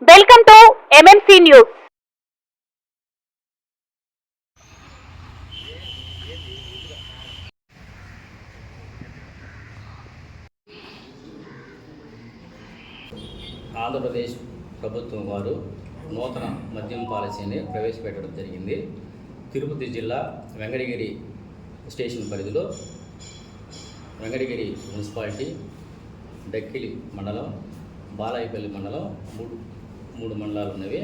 Welcome to MMC news. Andhra Pradesh ప్రభుత్వం వారు నూతన మద్యం పాలసీని ప్రవేశపెట్టడం జరిగింది. తిరుపతి జిల్లా వెంకటగిరి స్టేషన్ పరిధిలో వెంకటగిరి మున్సిపాలిటీ, డక్కిలి మండలం, బాలాయపల్లి మండలం మూడు మండలాలు ఉన్నవి.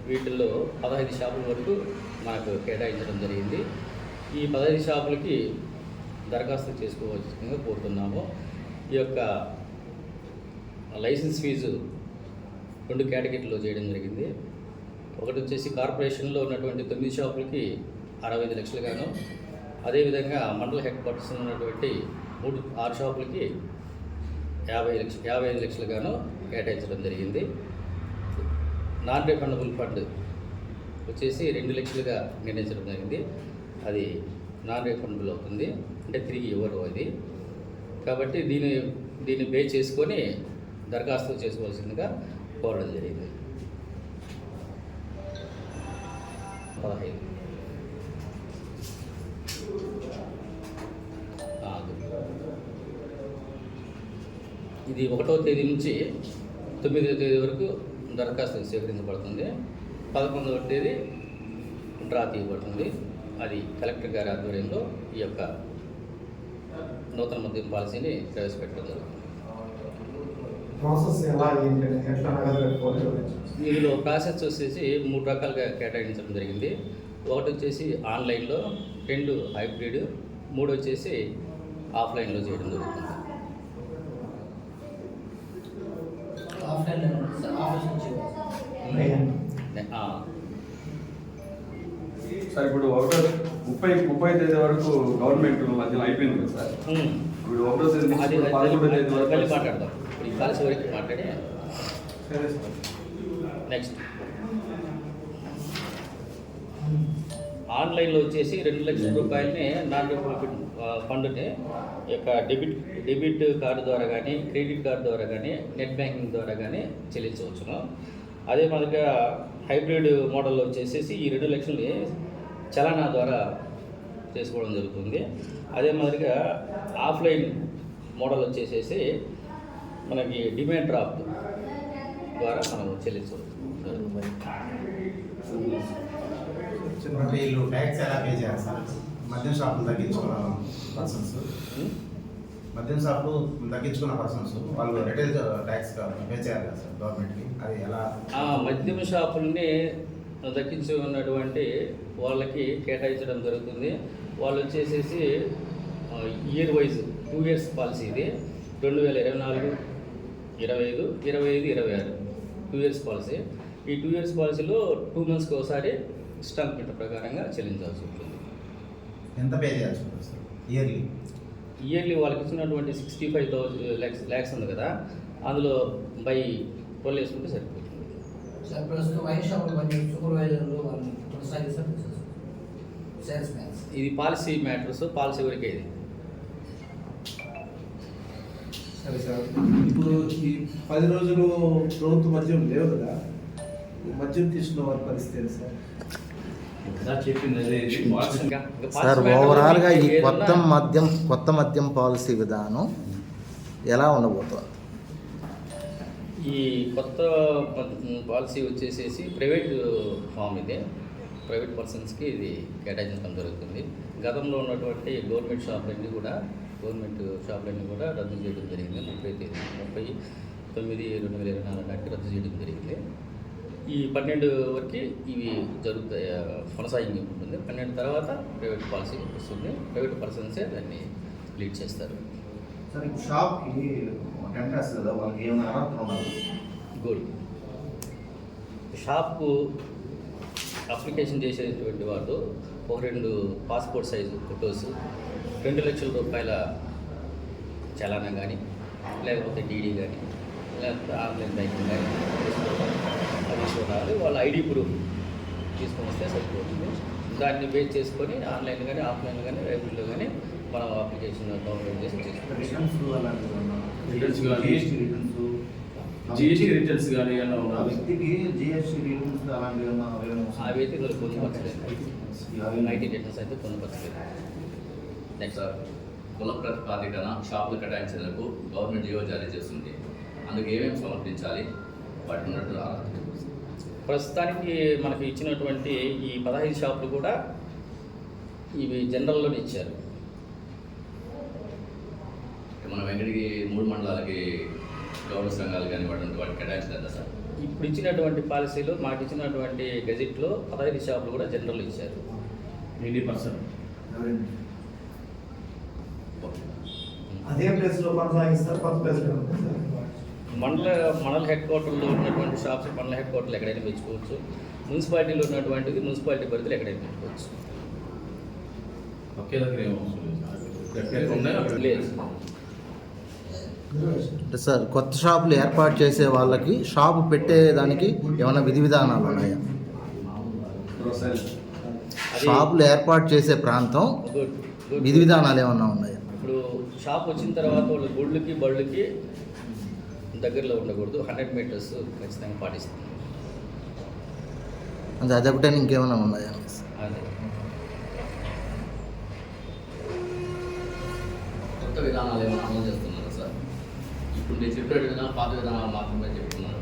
వీటిల్లో 15 షాపుల వరకు మనకు కేటాయించడం జరిగింది. ఈ 15 షాపులకి దరఖాస్తు చేసుకోవాల్సిందిగా కోరుతున్నాము. ఈ యొక్క లైసెన్స్ ఫీజు 2 కేటగిరీలో చేయడం జరిగింది. ఒకటి వచ్చేసి కార్పొరేషన్లో ఉన్నటువంటి 9 షాపులకి 65 లక్షలు గాను, అదేవిధంగా మండల హెడ్ క్వార్టర్స్ ఉన్నటువంటి 6 షాపులకి 55 లక్షలు గాను కేటాయించడం జరిగింది. నాన్ రిఫండబుల్ ఫండ్ వచ్చేసి 2 లక్షలుగా నిర్ణయించడం జరిగింది. అది నాన్ రిఫండబుల్ అవుతుంది, అంటే తిరిగి ఇవ్వరు అది. కాబట్టి దీన్ని బే చేసుకొని దరఖాస్తు చేసుకోవాల్సిందిగా కోరడం జరిగింది. 15 ఇది 1వ తేదీ నుంచి 9వ తేదీ వరకు దరఖాస్తు స్వీకరించబడుతుంది. 11వ తేదీ డ్రా తీయబడుతుంది. అది కలెక్టర్ గారి ఆధ్వర్యంలో ఈ యొక్క నూతన మద్యం పాలసీని ప్రవేశపెట్టడం జరుగుతుంది. ఇందులో ప్రాసెస్ వచ్చేసి 3 రకాలుగా కేటాయించడం జరిగింది. ఒకటి వచ్చేసి ఆన్లైన్లో, 2 హైబ్రిడ్, 3 వచ్చేసి ఆఫ్లైన్లో చేయడం జరుగుతుంది. సార్ ఇప్పుడు 30 తేదీ వరకు గవర్నమెంట్ మధ్యలో అయిపోయింది కదా సార్. ఇప్పుడు 1వ తేదీ నుంచి 11వ తేదీ వరకు మాట్లాడదాం. ఈ పాలసీ వరకు మాట్లాడి నెక్స్ట్ ఆన్లైన్లో వచ్చేసి 2 లక్షల రూపాయలని నాన్ రిఫండబుల్ ఫండ్ని యొక్క డెబిట్ కార్డు ద్వారా కానీ, క్రెడిట్ కార్డు ద్వారా కానీ, నెట్ బ్యాంకింగ్ ద్వారా కానీ చెల్లించవచ్చును. అదే మాదిరిగా హైబ్రిడ్ మోడల్లో వచ్చేసి ఈ 2 లక్షలని చలానా ద్వారా చేసుకోవడం జరుగుతుంది. అదే మాదిరిగా ఆఫ్లైన్ మోడల్ వచ్చేసేసి మనకి డిమాండ్ డ్రాఫ్ట్ ద్వారా మనం చెల్లించవచ్చు. వీళ్ళు ట్యాక్స్ ఎలా పే చేయాలి సార్? మద్యం షాపులు తగ్గించుకున్న పర్సన్స్, మద్యం షాపులు తగ్గించుకున్న పర్సన్స్ వాళ్ళు రిటైల్ ట్యాక్స్ పే చేయాలి కదా సార్ గవర్నమెంట్కి? అది ఎలా? మద్యం షాపుల్ని దక్కించి ఉన్నటువంటి వాళ్ళకి కేటాయించడం జరుగుతుంది. వాళ్ళు వచ్చేసేసి ఇయర్ వైజ్ 2 ఇయర్స్ పాలసీ ఇది. 2024, 25, 25, 26 2 ఇయర్స్ పాలసీ. ఈ 2 ఇయర్స్ పాలసీలో 2 మంత్స్కి ఒకసారి ఇన్స్టాల్మెంట్ ప్రకారంగా చెల్లించాల్సి ఉంటుంది. ఎంత పే చేయాల్సి ఉంటుంది సార్ ఇయర్లీ వాళ్ళకి ఇచ్చినటువంటి 65,000 lakhs ఉంది కదా, అందులో బై 12 వేసుకుంటే సరిపోతుంది. సార్ ప్రస్తుతం వైన్ షాపులు పనిచేసే సూపర్వైజర్లు వాళ్ళు కొనసాగిస్తారు సేల్స్ మ్యాన్స్. ఇది పాలసీ మ్యాటర్స్, పాలసీ వరకే ఇది. సరే సార్, ఇప్పుడు ఈ 10 రోజులు ప్రభుత్వ మద్యం లేవు కదా, మద్యం తీసుకున్న వారి పరిస్థితి సార్? సార్, ఓవరాల్గా ఈ కొత్త మద్యం పాలసీ విధానం ఎలా ఉండబోతుంది? ఈ కొత్త పాలసీ వచ్చేసేసి ప్రైవేట్ ఫామ్, ఇది ప్రైవేట్ పర్సన్స్కి ఇది కేటాయించడం జరుగుతుంది. గతంలో ఉన్నటువంటి గవర్నమెంట్ షాపులన్నీ కూడా రద్దు చేయడం జరిగింది. 30/9/2024 నాటికి రద్దు చేయడం జరిగింది. ఈ 12 వరకు ఇవి జరుగుతాయి, కొనసాగింపు ఉంటుంది. 12 తర్వాత ప్రైవేట్ పాలసీ వస్తుంది. ప్రైవేట్ పర్సన్సే దాన్ని లీడ్ చేస్తారు. సార్, షాప్కి టెండర్స్ కదా, వాళ్ళకి ఏమైనా అర్హత ఉండాలి? గుడ్. షాప్కు అప్లికేషన్ చేసేటువంటి వాళ్ళు 2 పాస్పోర్ట్ సైజు ఫొటోస్, 2 లక్షల రూపాయల చలానా కానీ, లేకపోతే డీడీ కానీ, లేకపోతే ఆన్లైన్ బ్యాంకింగ్ కానీ తీసుకోవాలి. వాళ్ళ ఐడి ప్రూఫ్ తీసుకొని వస్తే సరిపోతుంది. దాన్ని బేస్ చేసుకొని ఆన్లైన్ కానీ, ఆఫ్లైన్ కానీ, లైబ్రరీలో కానీ మనం అప్లికేషన్ డౌన్లోడ్ చేసి చేసుకోవాలి. జిఎస్టీ రిటర్న్స్ కానీ ఏమన్నా ఆ ఉండాలి. వ్యక్తికి జిఎస్టీ రిటర్న్స్ అలాంటివి ఏమన్నా అవి అయితే ఇందులో పొందుపరచలేదు. 90 రిటర్న్స్ అయితే పొందుపరచలేదు. నెక్స్ట్ సార్, కుల ప్రతిపాదికన షాపులు కేటాయించేందుకు గవర్నమెంట్ జీవో జారీ చేస్తుంది. అందుకు ఏమేమి సమర్పించాలి, వాటి ఉన్నట్టు ప్రస్తుతానికి మనకు ఇచ్చినటువంటి ఈ 15 షాపులు కూడా ఇవి జనరల్లోనే ఇచ్చారు. మన వెంకటగిరి 3 మండలాలకి గౌరవ సంఘాలు కానీ వాటిని కేటాయించలేదా సార్? ఇప్పుడు ఇచ్చినటువంటి పాలసీలో మాకు ఇచ్చినటువంటి గెజిట్లో 15 షాపులు కూడా జనరల్ ఇచ్చారు. 80%. అదే ప్లేస్లో కొనసాగిస్తారు, కొత్త ప్లేస్లో మండల హెడ్ క్వార్టర్లో ఉన్నటువంటి షాప్స్ మండల హెడ్ క్వార్టర్లు ఎక్కడైనా పెంచుకోవచ్చు. మున్సిపాలిటీలో ఉన్నటువంటిది మున్సిపాలిటీ పరిధిలో ఎక్కడైనా పెంచుకోవచ్చు. ఒకే దగ్గర ఏమో ఎక్కడెక్కడ ఉన్నాయో అక్కడ లేదు అంటే సార్, కొత్త షాపులు ఏర్పాటు చేసే వాళ్ళకి షాపు పెట్టేదానికి ఏమైనా విధి విధానాలు ఉన్నాయా? షాపులు ఏర్పాటు చేసే ప్రాంతం గుడ్ గుడ్. విధి విధానాలు ఏమన్నా ఉన్నాయా? ఇప్పుడు షాప్ వచ్చిన తర్వాత వాళ్ళు గుళ్ళకి బళ్ళకి దగ్గరలో ఉండకూడదు. 100 మీటర్స్ ఖచ్చితంగా పాటిస్తాం. అంటే అదొకటే ఇంకేమైనా ఉన్నాయా? అదే కొత్త విధానాలు ఏమైనా అమలు చేస్తున్నారా సార్? ఇప్పుడు నేను చెప్పే విధానాలు పాత విధానాలు మాత్రమే చెప్తున్నారు.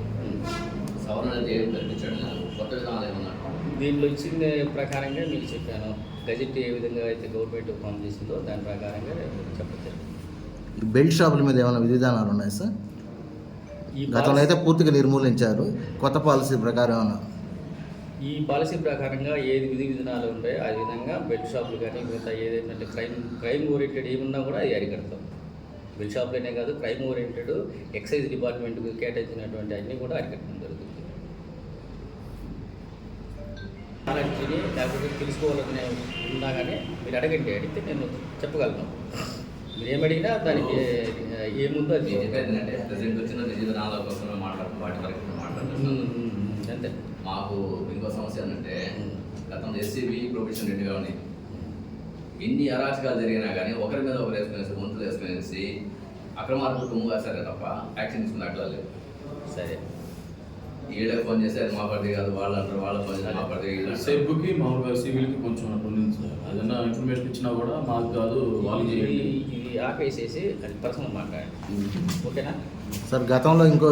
సవరణ అయితే ఏం కల్పించాడు, కొత్త విధానాలు ఏమన్నా? దీనిలో ఇచ్చిన ప్రకారంగా మీకు చెప్పాను. గజెట్ ఏ విధంగా అయితే గవర్నమెంట్ ఫామ్ చేసిందో దాని ప్రకారంగా చెప్పచ్చు. ఈ బెల్ట్ షాపుల మీద ఏమైనా విధి విధానాలు ఉన్నాయా సార్? ఈ గతంలో అయితే పూర్తిగా నిర్మూలించారు. కొత్త పాలసీ ప్రకారం ఏమన్నా? ఈ పాలసీ ప్రకారంగా ఏది విధి విధానాలు ఉంటాయో ఆ విధంగా బెల్ట్ షాపులు కానీ మిగతా ఏదైతే క్రైమ్ ఓరియంటెడ్ ఏమున్నా కూడా అది అరికడతాం. బెల్ట్ షాపులనే కాదు, క్రైమ్ ఓరియంటెడ్ ఎక్సైజ్ డిపార్ట్మెంట్కి కేటాయించినటువంటి అన్నీ కూడా అరికట్టడం జరుగుతుంది. నాలెడ్జ్ని లేకపోతే తెలుసుకోవాలనే ఉన్నా కానీ మీరు అడిగితే నేను చెప్పగలను. మీరు ఏమడిగినా దానికి ఏముందో అది ఏంటంటే ప్రజెంట్ వచ్చిన విధి విధానాల కోసం వాటి వరకు మాట్లాడుతున్నాను. అంతే. మాకు ఇంకో సమస్య ఏంటంటే గతంలో ఎస్సీబీ ప్రొఫెషన్ రెడ్డిగా ఉంది. ఎన్ని అరాచకాలు జరిగినా కానీ ఒకరి మీద ఒకరు వేసుకునేసి గొంతులు వేసుకునేసి అక్రమార్కులు తుమ్ము వేస్తారే తప్ప యాక్షన్ తీసుకుని అట్లా లేదు. సరే, వీళ్ళే ఫోన్ చేసి అది మా పరిధి కాదు, వాళ్ళు అంటారు, వాళ్ళ ఫోన్ చేసి మా పరిధి. సెబ్కి మామూలుగా సివిల్కి కొంచెం అట్లా సార్. ఏదైనా ఇన్ఫర్మేషన్ ఇచ్చినా కూడా మాకు కాదు, వాళ్ళు చేయండి. ఇది ఆపేసేసి అది పర్సనల్ మాట్లాడండి. ఓకేనా సార్, గతంలో ఇంకో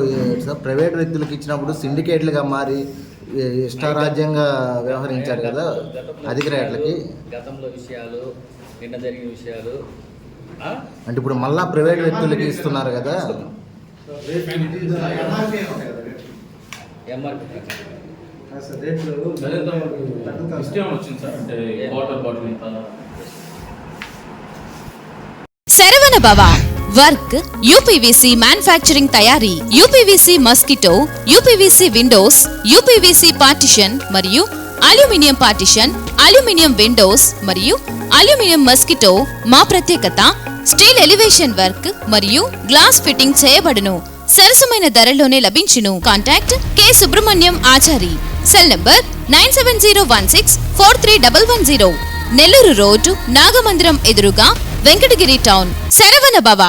సార్, ప్రైవేట్ వ్యక్తులకు ఇచ్చినప్పుడు సిండికేట్లుగా మారి ఇష్టారాజ్యంగా వ్యవహరించారు కదా అధికారులకి. గతంలో విషయాలు, నిన్న జరిగిన విషయాలు అంటే ఇప్పుడు మళ్ళా ప్రైవేట్ వ్యక్తులకి ఇస్తున్నారు కదా. ఎంఆర్పి ఇష్టం వచ్చింది సార్. అంటే వాటర్ బాటిల్ ఇంత శరవణ భవ వర్క్ యూపీవీసీ మ్యానుఫ్యాక్చరింగ్ తయారీ, UPVC mosquito, UPVC Windows, UPVC partition మరియు అల్యూమినియం పార్టిషన్, అల్యూమినియం విండోస్ మరియు అల్యూమినియం మస్కిటో. మా ప్రత్యేకత స్టీల్ ఎలివేషన్ వర్క్ మరియు గ్లాస్ ఫిట్టింగ్ చేయబడును. సరసమైన ధరలోనే లభించును. Contact K Subrahmanyam Achari. Cell number 9706431110. Nellore road, Nagamandiram ఎదురుగా, వెంకటగిరి టౌన్. శరవణ భవ.